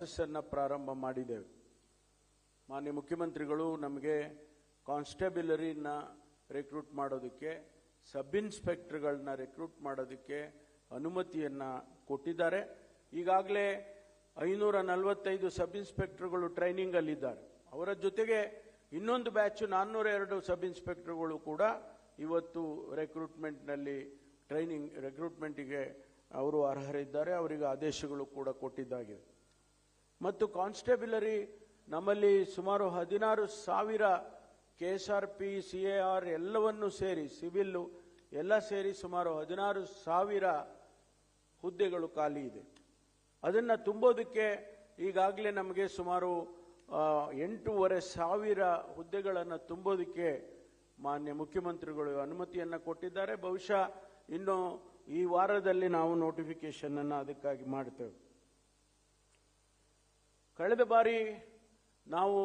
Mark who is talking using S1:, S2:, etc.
S1: ಅನ್ನು ಪ್ರಾರಂಭ ಮಾಡಿದ್ದೇವೆ. ಮಾನ್ಯ ಮುಖ್ಯಮಂತ್ರಿಗಳು ನಮಗೆ ಕಾನ್ಸ್ಟೇಬಲರಿನ ರಿಕ್ರೂಟ್ ಮಾಡೋದಕ್ಕೆ, ಸಬ್ ಇನ್ಸ್ಪೆಕ್ಟರ್ಗಳನ್ನ ರಿಕ್ರೂಟ್ ಮಾಡೋದಕ್ಕೆ ಅನುಮತಿಯನ್ನ ಕೊಟ್ಟಿದ್ದಾರೆ. ಈಗಾಗಲೇ 545 ಸಬ್ ಇನ್ಸ್ಪೆಕ್ಟರ್ಗಳು ಟ್ರೈನಿಂಗ್ ಅಲ್ಲಿದ್ದಾರೆ. ಅವರ ಜೊತೆಗೆ ಇನ್ನೊಂದು ಬ್ಯಾಚ್ 402 ಸಬ್ ಇನ್ಸ್ಪೆಕ್ಟರ್ಗಳು ಕೂಡ ಇವತ್ತು ರಿಕ್ರೂಟ್ಮೆಂಟ್ಗೆ ಅವರು ಅರ್ಹರಿದ್ದಾರೆ. ಅವರಿಗೆ ಆದೇಶಗಳು ಕೂಡ ಕೊಟ್ಟಿದ್ದಾಗಿದೆ. ಮತ್ತು ಕಾನ್ಸ್ಟೇಬಲರಿ ನಮ್ಮಲ್ಲಿ ಸುಮಾರು 16,000 KSRP, CAR ಎಲ್ಲವನ್ನು ಸೇರಿ, ಸಿವಿಲ್ ಎಲ್ಲ ಸೇರಿ ಸುಮಾರು 16,000 ಹುದ್ದೆಗಳು ಖಾಲಿ ಇದೆ. ಅದನ್ನು ತುಂಬೋದಕ್ಕೆ ಈಗಾಗಲೇ ನಮಗೆ ಸುಮಾರು 8,500 ಹುದ್ದೆಗಳನ್ನು ತುಂಬೋದಕ್ಕೆ ಮಾನ್ಯ ಮುಖ್ಯಮಂತ್ರಿಗಳು ಅನುಮತಿಯನ್ನು ಕೊಟ್ಟಿದ್ದಾರೆ. ಬಹುಶಃ ಇನ್ನು ಈ ವಾರದಲ್ಲಿ ನಾವು ನೋಟಿಫಿಕೇಶನ್ ಅನ್ನು ಅದಕ್ಕಾಗಿ ಮಾಡ್ತೇವೆ. ಕಳೆದ ಬಾರಿ ನಾವು